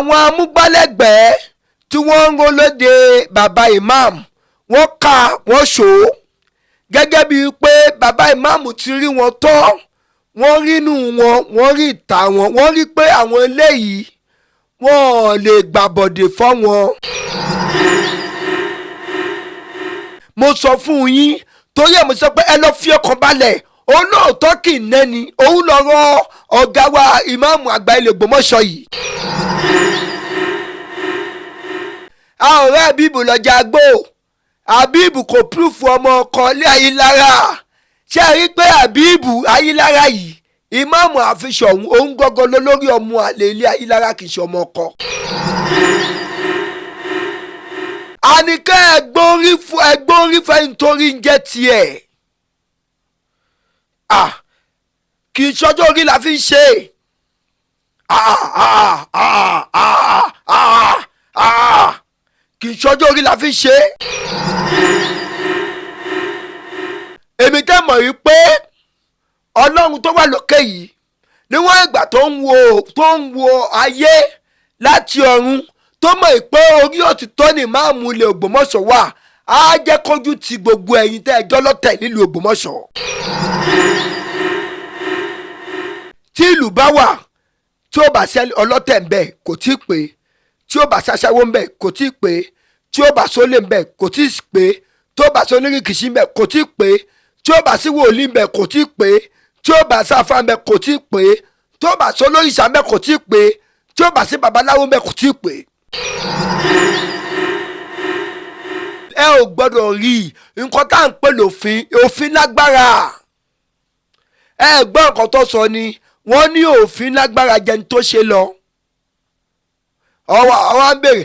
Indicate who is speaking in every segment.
Speaker 1: àwọn amúgbálẹ́gbẹ̀ẹ́ tí wọ́n ń rólóde bàbá imam wọ́n ka wọ́n ṣó gẹ́gẹ́ bíi pé bàbá imam ti rí wọn tọ́ wọ́n rí inú wọn wọ́n rí ìta wọn wọ́n rí pé àwọn eléyìí wọ́n lè gbàbọ̀dè fọ́ wọn. mo sọ fún yín torí ẹ̀ mo sọ pé ẹ lọ́ọ́ fi ọkàn balẹ̀ olóòótọ́ kì í nẹ́ni òun lọ́rọ̀ ọ̀gá wa ìmáàmù àgbà ilẹ̀ Ògbómọ̀ṣọ́ yìí. a ọ̀rẹ́ Àbíbù lọ́jà gbó Àbíbù kò púrúfù ọmọ ọkọ ilé Ayílára ṣé ẹ rí pé Àbíbù Ayílára yìí ìmáàmù àfihàn òun gọ́gọ́ lórí ọmọ àlè ilé Ayílára kì í ṣe ọmọ ọkọ. àníkẹ́ ẹgbọ́n orí fẹ́ nítorí ń jẹ́ tiẹ̀ kì í ṣọjọ́ orí la fi ń ṣe kì í ṣọjọ́ orí la fi ń ṣe. èmi tẹ́ mọ̀ yìí pé ọlọ́run tó wà lókè yìí níwọ̀n ìgbà tó ń wo ayé láti ọ̀run tó mọ̀ pé orí òtítọ́ ni máàmù ilẹ̀ Ògbómọ̀ṣọ́ wà á jẹ́ kójú ti gbogbo ẹ̀yin tẹ́ ẹjọ́ lọ́tẹ̀ nílùú Ògbómọ̀ṣọ́. tí ìlú bá wà tí ó bá ṣe ọlọ́tẹ̀ ń bẹ kò tí ì pé tí ó bá ṣaṣẹ́wó ń bẹ kò tí ì pé tí ó bá sólè ń bẹ kò tí ì pé tí ó bá sí onírìkìṣí ń bẹ kò tí ì pé tí ó bá sí wòlíì ń bẹ kò tí ì pé tí ó bá sáfà ń bẹ kò tí ì pé tí ó bá sí olóríṣà ń bẹ kò tí ì pé tí ó bá sí babaláwo ń bẹ kò tí ì pé. ẹ ò gbọ́dọ̀ rí nǹkan tá à ń pè lófin òfin lágbára ẹ gbọ́ nǹkan tó sọ ni wọ́n ní òfin lágbára jẹni tó ṣe lọ. ọwọ́ ń bèrè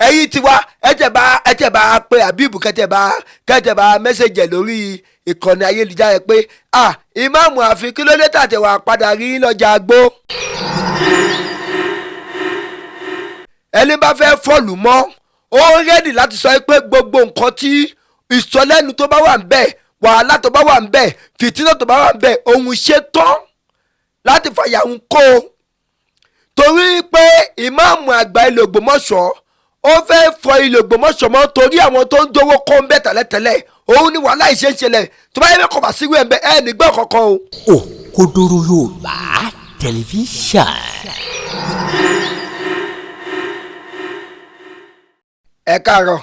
Speaker 1: ẹ̀yin tiwa ẹ̀jẹ̀ bá pé Àbíbù kẹ́tẹ̀ bá mẹ́sẹ̀jẹ̀ lórí ìkànnì ayélujára pé ìmáàmù àfin kí ló dé tàtẹ̀wà padà rí lọ́jà àgbó. ẹni bá fẹ́ fọ́ọ̀lù mọ́ ó ń rẹ́dì láti sọ pé gbogbo nǹkan tí ìsọlẹ́nu tó bá wà ń bẹ̀ wàhálà tó bá wà ń bẹ̀ fìtínà tó bá wà ń bẹ̀ òun ṣe tán láti fàyà ń kó o torí pé ìmáàmù àgbà ilẹ̀ Ògbómọ̀ṣọ́ ó fẹ́ fọ ilẹ̀ Ògbómọ̀ṣọ́ mọ́ torí àwọn tó ń dówó kó ń bẹ̀ tẹ́lẹ̀tẹ́lẹ̀ òun ni wàhálà ìṣe ń ṣẹlẹ̀ tó bá yẹ kó bá síwèé ń bẹ ẹ nígbà kankan o.
Speaker 2: Òkodoro Yorùbá tẹlifíṣàn.
Speaker 1: ẹ káàárọ̀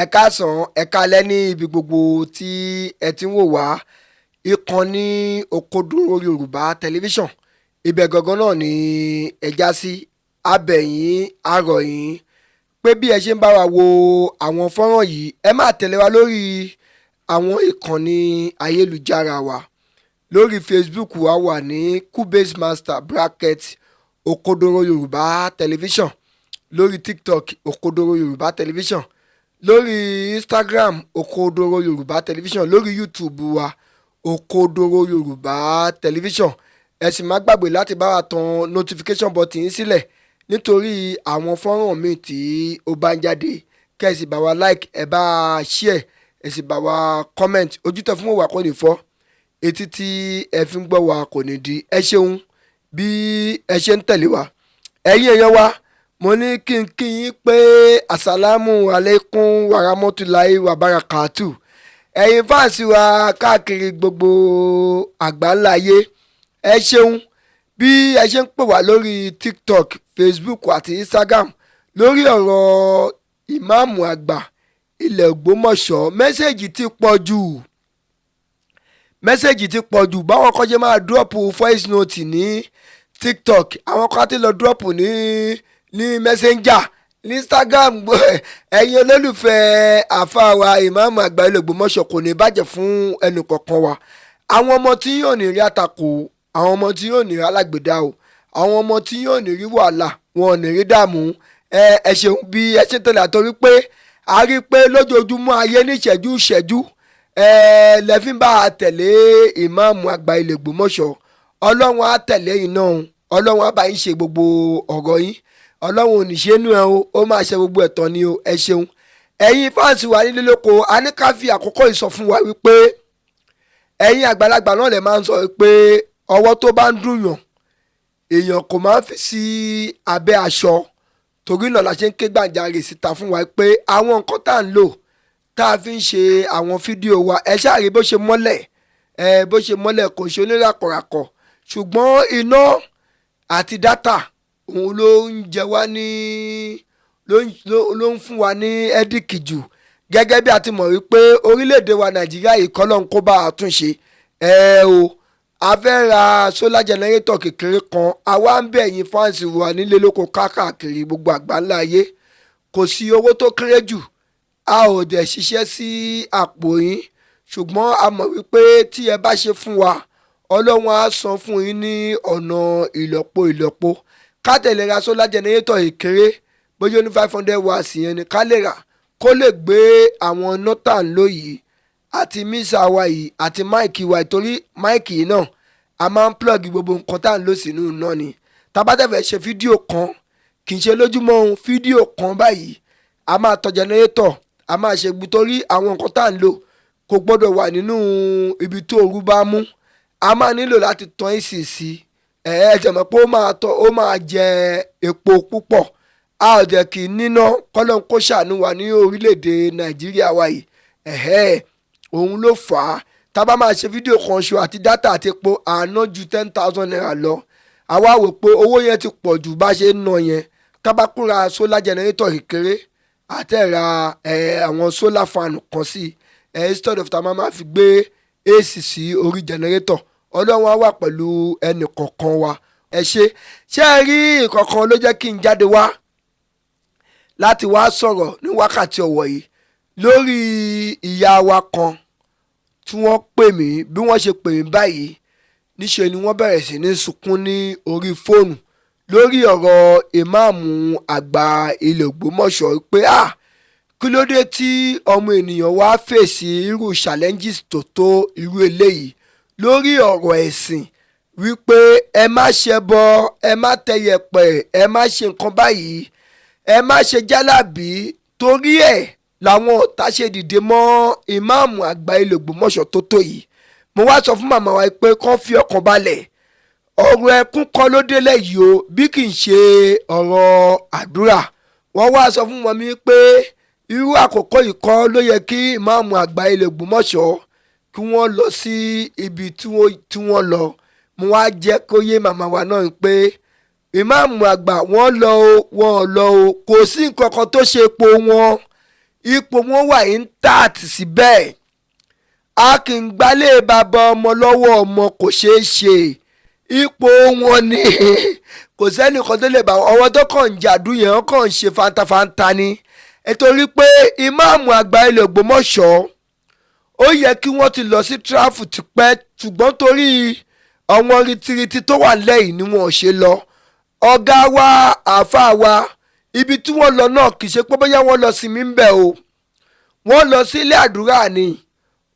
Speaker 1: ẹ káàsán ẹ káalẹ́ ní ibi gbogbo tí ẹ ti ń wò wá ìkànnì Òkodoro Yorùbá tẹlifíṣàn ibẹ̀ gangan náà ni ẹ já sí abẹ̀yìn arọ̀yìn pé bí ẹ ṣe ń bá wa wo àwọn fọ́nrán yìí ẹ máa tẹ̀lé wa lórí àwọn ìkànnì ayélujára wa lórí Facebook wa wà ní Cubase Master bracket Òkodoro Yorùbá tẹlifíṣàn lórí TikTok Òkodoro Yorùbá tẹlifíṣàn lórí Instagram Òkodoro Yorùbá tẹlifíṣàn lórí YouTube wa Òkodoro Yorùbá tẹlifíṣàn ẹ sì má gbàgbé láti bá wa tan notification button sílẹ̀ nítorí àwọn fọ́nrán míì tí ó bá ń jáde kẹ́ ẹ sì bá wa like ẹ bá share ẹ sì bá wa comment ojú tẹ fún wa kò ní fọ́ etí tí ẹ fi ń gbọ́ wa kò ní di ẹ ṣeun bí ẹ ṣe ń tẹ̀lé wa ẹ̀yin èèyàn wa mo ní kí n kí yín pé asalamu alaikum warahmatulahi wabarakatu ẹ̀yin fáǹsì wa káàkiri gbogbo àgbáńlá ayé ẹ ṣeun bí ẹ ṣe ń pè wá lórí TikTok Facebook àti Instagram lórí ọ̀rọ̀ ìmáàmù àgbà ilẹ̀ Ògbómọ̀ṣọ́ mẹ́sẹ̀gì ti pọ̀ jù báwọn kan ṣe máa dúrọ́pù voice note ní TikTok àwọn kan ti lọ dúrọ́pù ní Messenger ní Instagram ẹ̀yin olólùfẹ́ àfáàwà ìmáàmù àgbà ilẹ̀ Ògbómọ̀ṣọ́ kò ní bàjẹ́ fún ẹnì kọ̀ọ̀kan wa àwọn ọmọ tí yóò ní rí àtakò àwọn ọmọ tí yóò ní rí alágbèdá o àwọn ọmọ tí yóò ní rí wàhálà wọn ò ní rí dààmú ẹ ṣeun bí ẹ ṣe tẹ̀lé àtọ́rí pé a rí pé lójoojúmọ́ ayé ní ìṣẹ́jú lẹ́fín bá a tẹ̀lé ìmáàmù àgbà ilẹ̀ Ògbómọ̀ṣọ́ ọlọ́run á tẹ̀lé yín náà ọlọ́run á bá yín ṣe gbogbo ọ̀rọ̀ yín ọlọ́run ò ní ṣe nú ẹ o ó máa ṣe gbogbo ẹ̀tọ́ ni o ẹ ṣeun ẹ̀yin fáǹsì wa nílé lóko a ní ká fi àkókò ìsọfún wa wípé ẹ̀yin àgbàlagbà náà lè máa ń sọ pé ọwọ́ tó bá ń dùn yàn èèyàn kò máa ń fi sí abẹ́ aṣọ torí náà la ṣe ń ké gbàjarè síta fún wa pé àwọn nǹkan tá à ń lò tá a fi ń ṣe àwọn fídíò wa ẹ ṣáà rí bó ṣe mọ́lẹ̀ kò ṣe oníràkọ̀ràkọ̀ ṣùgbọ́n iná àti dátà òun ló ń jẹ wá ní ló ń fún wa ní ẹ́díkì jù gẹ́gẹ́ bí a ti mọ̀ wípé orílẹ̀-èdè wa nàìjíríà yìí kọ́ lọ́n kó bá a tún ṣe a fẹ́ ra solar generator kékeré kan àwa ń bẹ̀ yín fáǹsì wa nílé lóko káàkiri gbogbo àgbáńlá ayé kò sí owó tó kéré jù a ò dẹ̀ ṣiṣẹ́ sí àpò yín ṣùgbọ́n a mọ̀ wípé tí ẹ bá ṣe fún wa ọlọ́run á san fún yín ní ọ̀nà ìlọ́po ká tẹ̀lé ra solar generator kékeré bóyá ní 500 watts yẹn ni ká lè rà kó lè gbé àwọn nọ́tà ńlò yìí àti mísà wa yìí àti máìkì wa torí máìkì yìí náà a máa ń plug gbogbo nǹkan tá à ń lò sínú iná ni tabatẹ́fẹ́ ṣe fídíò kan kì í ṣe lójúmọ́ ohun fídíò kan báyìí a máa tọ jẹnẹrétọ̀ a máa ṣe gbù torí àwọn nǹkan tá à ń lò kò gbọ́dọ̀ wà nínú ibi tó ooru bá mú a máa nílò láti tan èsì sí jẹ̀mọ́ pé ó máa jẹ epo púpọ̀ a ò jẹ́ kí níná kọ́lọ́n kó ṣàánú wa ní orílẹ̀-èdè nàìjíríà wa yìí òun ló fà á tábà máa ṣe fídíò kan ṣo àti dátà àti epo àná ju 10,000 naira lọ àwa wò pé owó yẹn ti pọ̀ jù bá ṣe ń ná yẹn kábàkúra solar generator kékeré àtẹ̀ra àwọn solar fan kan sí instead of tábà máa fi gbé AC sí orí generator ọlọ́run á wà pẹ̀lú ẹnì kọ̀ọ̀kan wa ẹ ṣe ẹ rí nǹkan kan ló jẹ́ kí n jáde wá láti wá sọ̀rọ̀ ní wákàtí ọ̀wọ̀ yìí lórí ìyá wa kan tí wọ́n pè mí bí wọ́n ṣe pè mí báyìí níṣe ni wọ́n bẹ̀rẹ̀ sí ní sunkún ní orí fóònù lórí ọ̀rọ̀ ìmáàmù àgbà ilẹ̀ Ògbómọ̀ṣọ́ pé kí ló dé tí ọmọ ènìyàn wá fèsì irú challenges tó irú eléyìí lórí ọ̀rọ̀ ẹ̀sìn wípé ẹ má ṣẹbọ ẹ má tẹyẹpẹ̀ ẹ má ṣe nǹkan báyìí ẹ má ṣe jálàbí torí ẹ̀ làwọn ọ̀tá ṣe dìde mọ́ ìmáàmù àgbà ilẹ̀ Ògbómọ̀ṣọ́ tó yìí mo wá sọ fún màmá wa pé kán fi ọkàn balẹ̀ ọ̀rọ̀ ẹkún kọ́ ló délẹ̀ yìí o bí kì í ṣe ọ̀rọ̀ àdúrà wọ́n wá sọ fún mọ́mí pé irú àkókò yìí kọ́ ló yẹ kí ìmáàmù àgbà ilẹ̀ Ògbómọ̀ṣọ́ kí wọ́n lọ sí ibi tí wọ́n lọ mo wá jẹ́ kó yé màmá wa náà pé ìmáàmù àgbà wọ́n lọ o kò sí nǹkan kan tó ṣe ipò wọn wà intact síbẹ̀ a kì í gbálẹ̀ bàbá ọmọ lọ́wọ́ ọmọ kò ṣeé ṣe ipò wọn ni kò sẹ́nìkan tó lè bá ọwọ́ tó kàn ń jàdú yẹn wọ́n kàn ń ṣe fantafanta ni nítorí pé ìmáàmù àgbà ilẹ̀ Ògbómọ̀ṣọ́ ó yẹ kí wọ́n ti lọ sí tráfù tipẹ́ ṣùgbọ́n torí àwọn ritiriti tó wà lẹ́yìn ni wọ́n ṣe lọ ọ̀gá wa àáfàá wa ibi tí wọ́n lọ náà kì í ṣe pé bóyá wọ́n lọ sinmi ń bẹ̀ o wọ́n lọ sí ilé àdúrà ni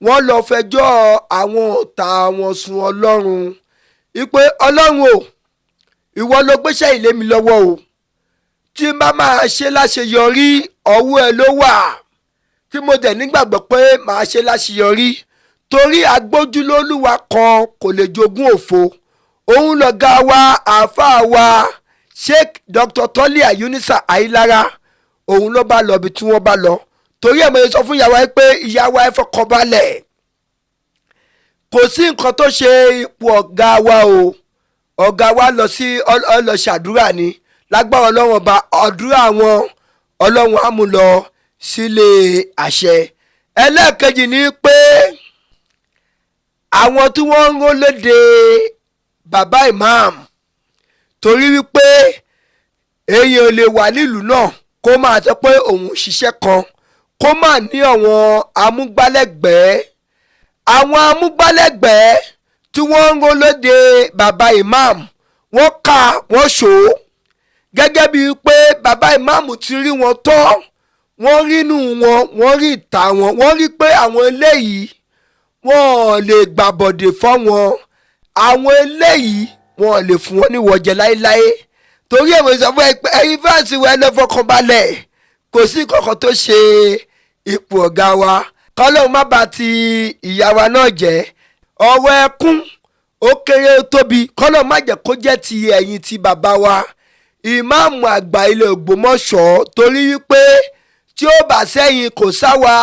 Speaker 1: wọ́n lọ fẹjọ́ àwọn ọ̀tá wọn sùn ọlọ́run wípé ọlọ́run o ìwọ ló gbéṣẹ́ ilé mi lọ́wọ́ o tí n bá máa ṣe láṣeyọrí ọwọ́ ẹ ló wà tí mo dẹ̀ nígbàgbọ́ pé màá ṣe láṣeyọrí torí agbójúlólúwa kan kò lè jogún òfo òun lọ̀gá wa àáfàá wa Sheikh Dr. Tọ́líà Yunusa Ayílára òun ló bá lọ bí tí wọ́n bá lọ torí ẹ̀ mo sọ fún ìyàwó ẹ pé ìyàwó ẹ fọkàn balẹ̀ kò sí nǹkan tó ṣe ipò ọ̀gá wa o ọ̀gá wa lọ sí ọlọ́ṣàdúrà ni lágbára ọlọ́run ọba àdúrà wọn ọlọ́run á mú lọ sílé àṣẹ ẹlẹ́ẹ̀kejì ni pé àwọn tí wọ́n ń rán lédè bàbá imam torí wípé èèyàn lè wà nílùú náà kó máa sọ pé òun ṣiṣẹ́ kan kó máa ní àwọn amúgbálẹ́gbẹ̀ẹ́ tí wọ́n ń rán lédè bàbá imam wọ́n ká wọ́n ṣó gẹ́gẹ́ bíi pé bàbá imam ti rí wọn tán wọ́n rí inú wọn wọ́n rí ìta wọn wọ́n rí pé àwọn eléyìí wọ́n lè gbàbọ̀dè fún wọn àwọn eléyìí wọ́n lè fún wọn níwọ̀jẹ̀ láéláé torí èmi sọ fún ẹ pé ẹ̀yin fáǹsì wa ẹ lọ fọkàn balẹ̀ kò sí kankan tó ṣe ipò ọ̀gá wa kọ́lọ́hún má bàa ti ìyá wa náà jẹ́ ọ̀rọ̀ ẹkún ó kéré ó tóbi kọ́lọ́ má jẹ́ kó jẹ́ ti ẹ̀yìn ti bàbá wa ìmáàmù àgbà ilẹ̀ Ògbómọ̀ṣọ́, torí wípé tí ó bá sẹ́yìn kò sáwa,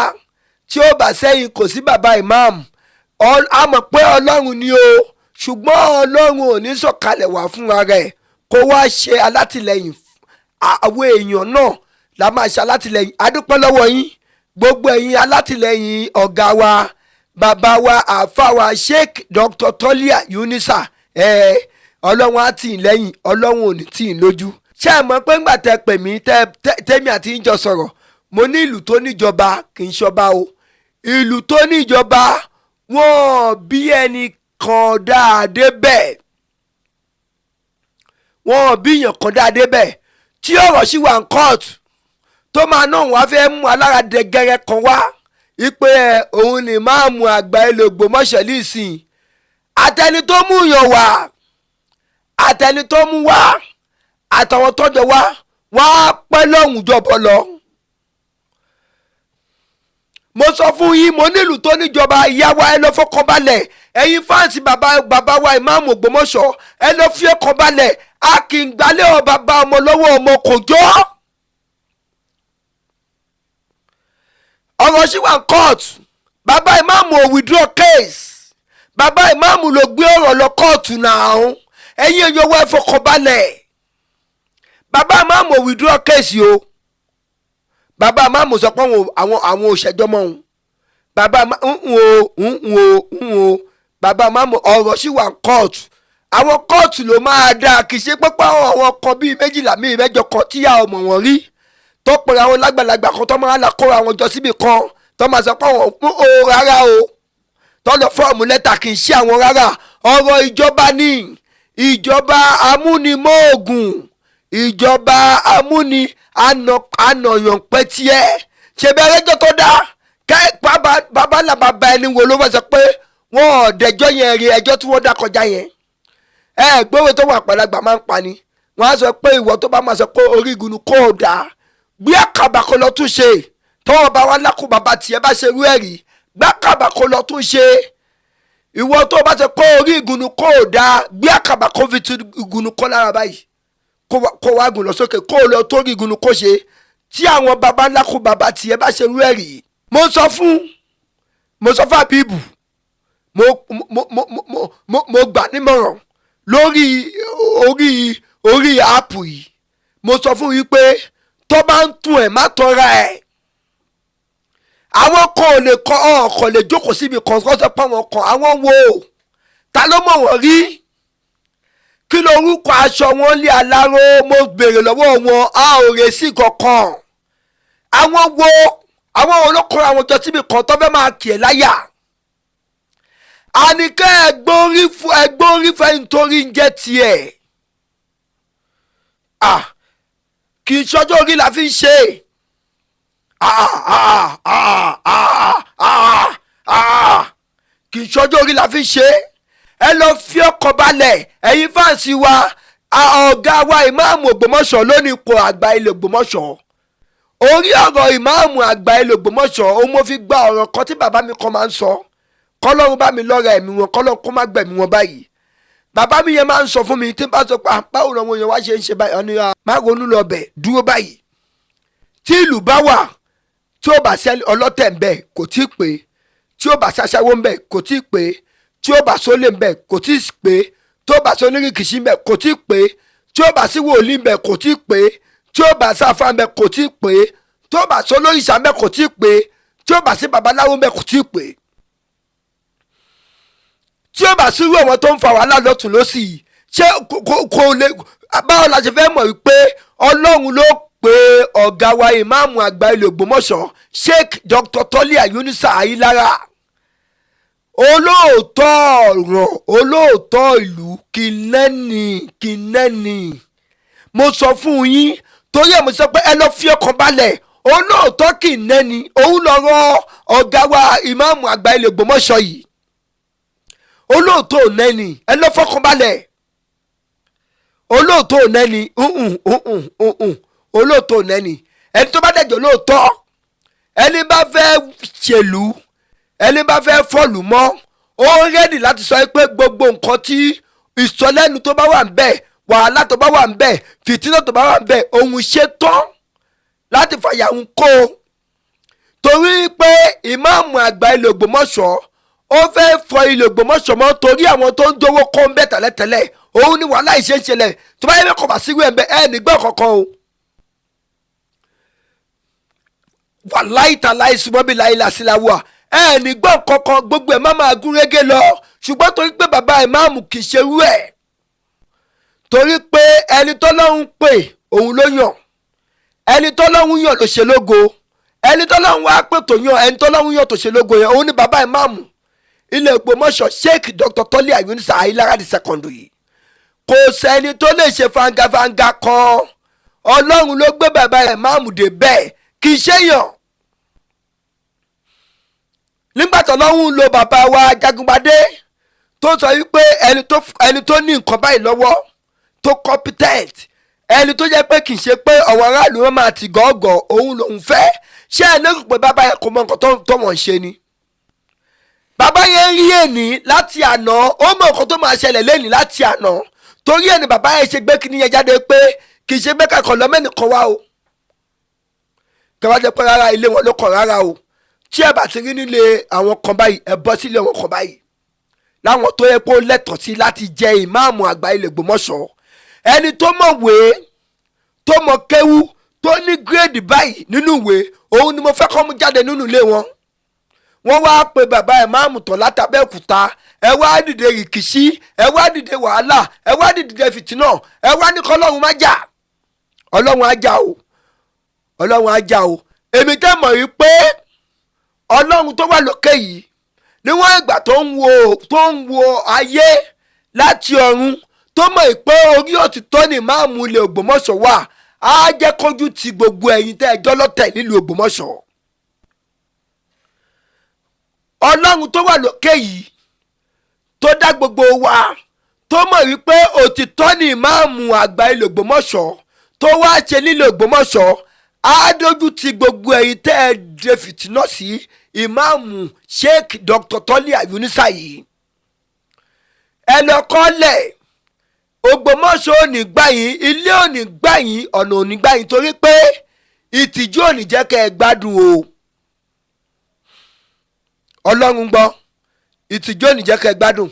Speaker 1: tí ó bá sẹ́yìn kò sí bàbá ìmáàmù. A mọ̀ pé ọlọ́run ni o, ṣùgbọ́n ọlọ́run ò ní sọ̀kalẹ̀ wá fúnra rẹ̀ kó wá ṣe alátìlẹyìn àwọn èèyàn náà la máa ṣe alátìlẹyìn. A dúpẹ́ lọ́wọ́ yín gbogbo ẹ̀yin alátìlẹyìn ọ̀gá wa bàbá wa àáfà wa Sheikh Dr. Tolia Yunusa, ọlọ́run á tì í lẹ́yìn, ọlọ́run ò ní tì í lójú. ṣé ẹ mọ̀ pé ńgbà tẹ́ pè mí tẹ́mi àti yín jọ sọ̀rọ̀, mo ní ìlú tó níjọba kì í ṣọba o. ìlú tó níjọba wọ́n bí ẹnì kan dáadé bẹ́ẹ̀, wọ́n bí èèyàn kan dáadé bẹ́ẹ̀ tí ọ̀rọ̀ sì wà ní kóòtù tó máa náà wá fẹ́ mú alára dẹgẹrẹ kan wá ipe òun ni ìmáàmù àgbà ilẹ̀ Ògbómọ̀ṣọ́ nísìn. àtẹni tó mú yàn wá, àtẹni tó mú wá, àtàwọn tọ́jọ wá wá pẹ́ lọ́hùn jọ̀bọ̀ lọ. mo sọ fún yín, mo nílùú tó níjọba, ìyá wa ẹ lọ fọkàn balẹ̀, ẹ̀yin fáǹsì bàbá wa ìmáàmù Ògbómọ̀ṣọ́ ẹ lọ fi ọkàn balẹ̀. a kì í gbalẹ̀ ọ bàbá ọmọ lọ́wọ́ ọmọ kò jọ́. ọ̀rọ̀ sì wà ní kóòtù, bàbá ìmáàmù ò withdraw case, bàbá ìmáàmù ló gbé ọ̀rọ̀ lọ kóòtù náà. ẹ̀yin èèyàn wa ẹ fọkàn balẹ̀, bàbá ìmáàmù ò withdraw case o. bàbá ìmáàmù sọ pé àwọn òṣèjọ́ mọ́ òun, bàbá bàbá ìmáàmù ọ̀rọ̀ sì wà ní kóòtù. àwọn kóòtù ló máa dáa, kì í ṣe pé àwọn kan bíi méjìlá míì mẹ́jọ kan tíyà ọmọ wọn rí tó pèrè àwọn lágbàlagbà kan tó máa kóra àwọn jọ síbi kan tó máa sọ pé àwọn rárá o tó lọ fọ́ọ̀mù lẹ́tà, kì í ṣe àwọn rárá. ọ̀rọ̀ ìjọba ní ìjọba amúnimóògùn, ìjọba amúni ànàyàn pẹ́ tiẹ̀ ṣe bẹ́ẹ̀ rẹ́jọ́ tó dá bàbá làbàbà ẹni wo ló wọ́n sọ pé wọ́n ọ̀dẹ́jọ́ yẹn rí ẹjọ́ tí wọ́n dá kọjá yẹn. gbówó tó wà pàlágbà máa ń pa ni. wọ́n á sọ pé ìwọ tó bá máa sọ pé orí ìgúnnu kò dáa gbé àkàbà kó lọ tún ṣe, tọ́wọ́ bá wá lákùn bàbá tiẹ̀ bá ṣe rú ẹ̀rí gbé àkàbà kó lọ tún ṣe. ìwọ tó bá sọ pé orí ìgúnnu kò dáa gbé àkàbà kó fi tu ìgúnnu kọ́ lára báyìí kó wá gùn lọ sókè kó lọ torí ìgúnnu kó ṣe. tí àwọn bàbá lákùn bàbá tiẹ̀ bá ṣe rú ẹ̀rí, mo sọ fún Àbíbù, mo gbà nímọ̀ràn lórí orí áàpù yìí. mo sọ fún yín pé tó bá ń tún ẹ̀ má tọ́ra ẹ̀. àwọn kan ò lè kọ́ ọ̀kan lè jókòó síbi kan kó sọ pé àwọn kan àwọn wo ta ló mọ̀ wọ́n rí, kí lorúkọ aṣọ wọn lé aláró. mo béèrè lọ́wọ́ wọn, a ò rè sí kankan. àwọn wo àwọn olókùnrin àwọn jọ síbi kan tó fẹ́ máa kì í láyà. àníkẹ́ ẹgbọ́n rí fẹ́ nítorí ń jẹ́ tiẹ̀. kì í ṣọjọ́ orí la fi ń ṣe. kì í ṣọjọ́ orí la fi ń ṣe. ẹ lọ fi ọkàn balẹ̀ ẹ̀yin fáǹsì wa. ọ̀gá wa ìmáàmù Ògbómọ̀ṣọ́ ló ní ipò àgbà ilẹ̀ Ògbómọ̀ṣọ́. orí ọ̀rọ̀ ìmáàmù àgbà ilẹ̀ Ògbómọ̀ṣọ́ ó mo fi gba ọ̀rọ̀ kan tí bàbá mi kan máa ń sọ. kọ́lọ́run bá mi lọ́ra ẹ̀mí wọn, kọ́lọ́run kó má gbẹ̀mí wọn báyìí. bàbá mi yẹn máa ń sọ fún mi tí n bá sọ pé báwo làwọn èèyàn wá ṣe ń ṣe báyìí, ọ̀nì má ronú lọ bẹ̀ dúró báyìí. tí ìlú bá wà tí ó bá ṣe ọlọ́tẹ̀ ń bẹ̀ kò tí ì pé, tí ó bá ṣaṣẹ́wó ń bẹ̀ kò tí ì pé, tí ó bá sólè ń bẹ̀ kò tí ì pé, tí ó bá sọ onírìkìṣí ń bẹ̀ kò tí ì pé, tí ó bá sí wòlíì ń bẹ̀ kò tí ì pé, tí ó bá sáfà ń bẹ̀ kò tí ì pé, tí ó bá sọ olóríṣà ń bẹ̀ kò tí ì pé, tí ó bá sí babaláwo ń bẹ̀ kò tí ì pé, tí ó bá sí irú àwọn tó ń fa wàhálà lọ́tún lọ́sì ṣé kò lè. báwo la ṣe fẹ́ mọ̀ wípé ọlọ́run ló pe ọ̀gá wa ìmáàmù àgbà ilẹ̀ Ògbómọ̀ṣọ́ Sheikh Dr. Tolia Yunusa Ayilara. olóòótọ́ ọ̀rọ̀ olóòótọ́ ìlú kìnnẹ́nì. mo sọ fún yín torí ẹ̀ mo sọ pé ẹ lọ fi ọkàn balẹ̀. olóòótọ́ kìnnẹ́nì òun lọ́rọ̀ ọ̀gá wa ìmáàmù àgbà ilẹ̀ Ògbómọ̀ṣọ́ yìí. olóòótọ́ ònẹ́ni ẹ lọ fọkàn balẹ̀. olóòótọ́ ònẹ́ni olóòótọ́ ònẹ́ni ẹni tó bá dẹ̀jọ́ lóòótọ́, ẹni bá fẹ́ ṣèlú, ẹni bá fẹ́ fọ́ọ̀lù mọ́ ó rẹ́dì láti sọ pé gbogbo nǹkan tí ìsọlẹ́nu tó bá wà ń bẹ̀, wàhálà tó bá wà ń bẹ̀, fìtínà tó bá wà ń bẹ̀, òun ṣe tán láti fàyà ń kó o. Torí pé ìmáàmù àgbà ilẹ̀ Ògbómọ̀ṣọ́ ó fẹ́ fọ ilẹ̀ Ògbómọ̀ṣọ́ mọ́ torí àwọn tó ń dówó kó ń bẹ̀ tẹ́lẹ̀tẹ́lẹ̀, òun ni wàhálà ìṣe ń ṣẹlẹ̀. tó bá yẹ kó bá síwú ẹ̀ ń bẹ ẹ̀ nígbà kankan o. wàláì tàláì sùmọ́bí láì làsíláwà ẹ̀ nígbà kankan, gbogbo ẹ̀ má máa gún régé lọ. ṣùgbọ́n torí pé bàbá ìmáàmù kì í ṣe rú ẹ̀, torí pé ẹni tọ́lọ́hun pè òun ló yàn, ẹni tọ́lọ́hun yàn ló ṣe lógo, ẹni tọ́lọ́hun wá pè tó yàn, ẹni tọ́lọ́hun yàn tó ṣe lógo yẹn òun ni bàbá ìmáàmù ilẹ̀ Ògbómọ̀ṣọ́ Sheikh Dr. Tọ́lá Yunusa Ayilara the second yìí. kò sẹ́ni tó lè ṣe fangafanga kan, ọlọ́run ló gbé bàbá ìmáàmù dé bẹ́ẹ̀, kì í ṣe yàn. nígbà tọ́lọ́hun lo bàbá wa Jagungbadé tó sọ wípé ẹni tó ní nǹkan báyìí lọ́wọ́ tó competent, ẹni tó jẹ́ pé kì í ṣe pé ọ̀wọ́ aráàlú wọn máa ti gọ́ọ̀gọ̀ òun lòun fẹ́, ṣé ẹ lérò pé bàbá yẹn kò mọ nǹkan tó wọ́n ń ṣe ni? bàbá yẹn rí èní láti àná, ó mọ nǹkan tó máa ṣẹlẹ̀ lẹ́ni láti àná, torí ẹni bàbá yẹn ṣe gbé kíní yẹn jáde pé kì í ṣe pé kakọ̀ lọ́mẹ́nìkan wá o, kẹwàá jẹ́ pé rárá ilé wọn ló kàn rárá o. tí ẹ bá ti rí nílé àwọn kan báyìí, ẹ bọ́ sílé àwọn kan báyìí láwọn tó yẹ pé ó lẹ́tọ̀ọ́ sí láti jẹ ìmáàmù àgbà ilẹ̀ Ògbómọ̀ṣọ́, ẹni tó mọ̀wé, tó mọ̀ kéwú, tó ní gírèdì báyìí nínú ìwé, òun ni mo fẹ́ kọ́ mú jáde nínú ilé wọn. wọ́n wá pe bàbá ìmáàmù tán látàbẹ́òkúta, ẹ wá dìde rìkìṣí, ẹ wá dìde wàhálà, ẹ wá dìde fìtínà, ẹ wá ní kọ́ ọlọ́run má jà. ọlọ́run á jà o, ọlọ́run á jà o. èmi tẹ́ mọ̀ rí pé ọlọ́run tó wà lókè yìí níwọ̀n ìgbà tó ń wo ayé láti ọ̀run, tó mọ̀ pé orí òtítọ́ ni ìmáàmù ilẹ̀ Ògbómọ̀ṣọ́ wà, á jẹ́ kójú ti gbogbo ẹ̀yin tẹ́ ẹjọ́ lọ́tẹ̀ nílùú Ògbómọ̀ṣọ́. ọlọ́run tó wà lókè yìí tó dá gbogbo wa, tó mọ̀ wípé òtítọ́ ni ìmáàmù àgbà ilẹ̀ Ògbómọ̀ṣọ́ tó wá ṣe nílùú Ògbómọ̀ṣọ́, á dójú ti gbogbo ẹ̀yin tẹ́ ẹ dé fìtínà sí ìmáàmù Sheikh Dr. Tọ́lá Yunusa yìí. ẹ lọ kọ́lẹ̀, Ògbómọ̀ṣọ́ ò ní gbà yín, ilé ò ní gbà yín, ọ̀nà ò ní gbà yín, torí pé ìtìjú ò ní jẹ́ kẹ́ ẹ gbádùn o. ọlọ́run gbọ́, ìtìjú ò ní jẹ́ kẹ́ ẹ gbádùn,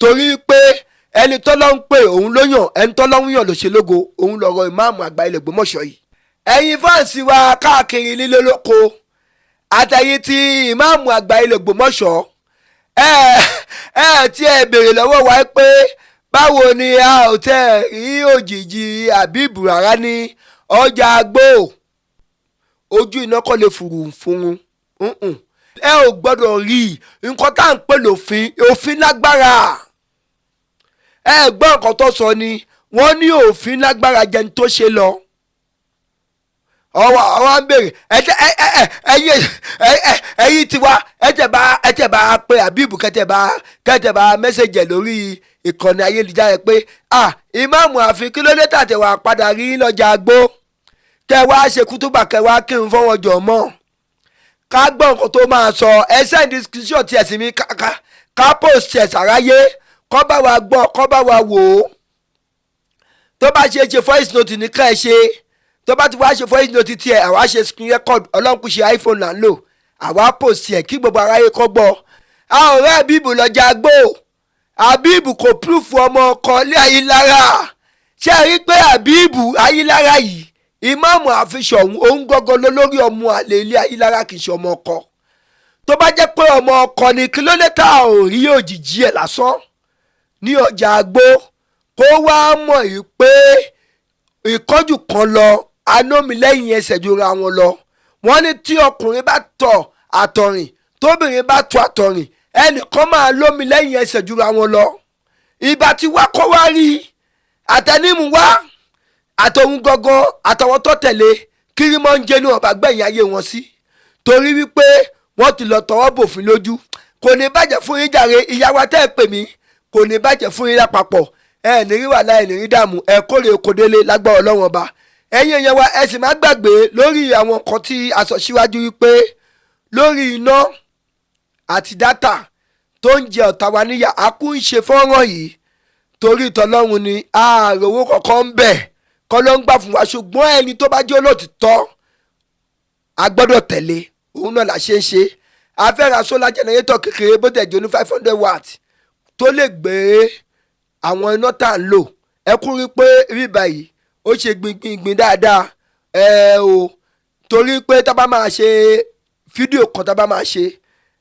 Speaker 1: torí pé ẹni tọ́lọ́run pè òun ló yàn, ẹni tọ́lọ́run yàn ló ṣe lógo, òun lọ̀rọ̀ ìmáàmù àgbà ilẹ̀ Ògbómọ̀ṣọ́ yìí. ẹ̀yin fáǹsì wa káàkiri lílé lóko, àtẹ̀yìn tí ìmáàmù àgbà ilẹ̀ Ògbómọ̀ṣọ́, tí ẹ béèrè lọ́wọ́ wa pé báwo ni a ò tẹ́ rí òjìji Àbíbù rárá ní ọjà Àgbò, ojú iná kọ́ lè fùrù fún un. ẹ ò gbọ́dọ̀ rí nǹkan tá à ń pè lófin, òfin lágbára. ẹ gbọ́ nǹkan tó sọ ni, wọ́n ní òfin lágbára jẹni tó ṣe lọ. ọwọ́ ń bèrè ẹ̀yin tiwa ẹ̀jẹ̀ bá pé Àbíbù kẹ́tẹ̀ bá mẹ́sẹ̀jẹ̀ lórí ìkànnì ayélujára pé ìmáàmù àfin kí ló dé tàtẹ̀wà padà rí lọ́jà Àgbò, kẹwàá ṣe kútúbà, kẹwàá kírun fọwọ́ jọ mọ́. ká gbọ́ nǹkan tó máa sọ, ẹ send description tiẹ̀ sí mi, ká post ẹ̀ sàráyé, kọ́ bá wa gbọ́, kọ́ bá wa wò ó. tó bá ṣe voice note ní ká ẹ ṣe, tó bá ti wá ṣe voice note tiẹ̀, àwa ṣe screen record, ọlọ́run kù ṣe iPhone là ń lò, àwa post ẹ̀ kí gbogbo aráyé kọ́ gbọ́. a ò rẹ́ Àbíbù lọ́jà Àgbò, Àbíbù kò proof ọmọ ọkọ ní Ayilara. ṣé ẹ rí pé Àbíbù Ayilara yìí, ìmáàmù àfihàn òun gọ́gọ́ lórí ọmọ àlè ilé Ayilara, kì í ṣe ọmọ ọkọ. tó bá jẹ́ pé ọmọ ọkọ ni, kí ló lè ta ò rí òjìji ẹ̀ lásán ní ọjà Àgbò, kó wá mọ̀ yìí pé ìkọ́jù kan lọ, anómi lẹ́yìn ẹsẹ̀ jura wọn lọ. wọ́n ní tí ọkùnrin bá tọ̀ àtọ̀rìn, tóbìnrin bá tọ̀ àtọ̀rìn, ẹnìkan máa lómi lẹ́yìn ẹsẹ̀ jura wọn lọ. ìbá tí wá kọ́ wá rí àtẹnímù wá àtọ̀hún gangan àtàwọn tó tẹ̀lé kírímọ́ ń jẹ́ ní ọ̀bà gbẹ̀yìn ayé wọn sí, torí wípé wọ́n ti lọ tọwọ́ bòfin lójú. kò ní bàjẹ́ fún yín jàre, ìyàwó tẹ́ ẹ pè mí, kò ní bàjẹ́ fún yín lápapọ̀, ẹ ní rí wàhálà, ẹ ní rí dààmú, ẹ kórè okòdélé lágbára Ọlọ́run ọba. ẹ̀yin èèyàn wa, ẹ sì má gbàgbé lórí àwọn nǹkan tí a sọ síwájú wípé lórí iná àti dátà, tó ń jẹ ọ̀tá wa níyà a kú ń ṣe fọ́nrán yìí torí ìtọ́lọ́run ni àròwó kọ̀ọ̀kan ń bẹ̀ kọ́ ló ń gbà fún wa ṣùgbọ́n ẹni tó bá jẹ́ olóòtítọ́ a gbọ́dọ̀ tẹ̀lé òun náà la ṣe ń ṣe a fẹ́ ra solar generator kékeré bó tẹ̀ jẹ́ ní 500 watts tó lè gbé àwọn iná tá à ń lò ẹ kú rí pé rí báyìí ó ṣe gbìngbìn dáadáa o torí pé tá a bá máa ṣe fídíò kan tá a bá máa ṣe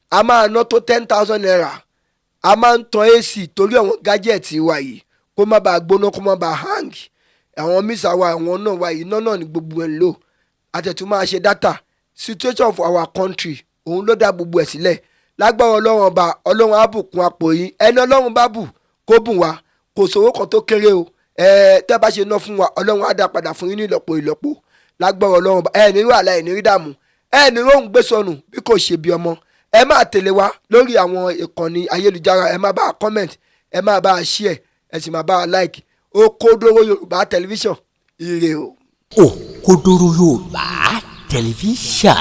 Speaker 1: a máa ná tó 10,000 naira a máa ń tan AC torí àwọn gájẹ̀tì wa yìí kó má bàa gbóná kó má bàa hang àwọn mísà wa àwọn náà wa yìí iná náà ní gbogbo ẹ̀ ń lò àtẹ̀tún máa ṣe data situation for our country òun ló dá gbogbo ẹ̀ sílẹ̀ lágbára ọlọ́run ọba ọlọ́run á bùkún àpò yín ẹni ọlọ́run bá bù kó bùn wá kò sówó kan tó kéré o tẹ́ bá ṣe ná fún wa ọlọ́run á dá padà fún yín ní ìlọ́po lágbára ọlọ́run ọba ẹ̀ ní rí wàhálà ẹ̀ ní rí dààmú ẹ̀ ní róhùn gbé sọnù bí kò ṣe bí ọmọ ẹ máa tẹ̀lé wa lórí àwọn ìkànnì ayélujára ẹ máa bá a comment ẹ máa bá a share ẹ sì máa bá a like Òkodoro Yorùbá tẹlifíṣàn ire o.
Speaker 2: Òkodoro Yorùbá tẹlifíṣàn.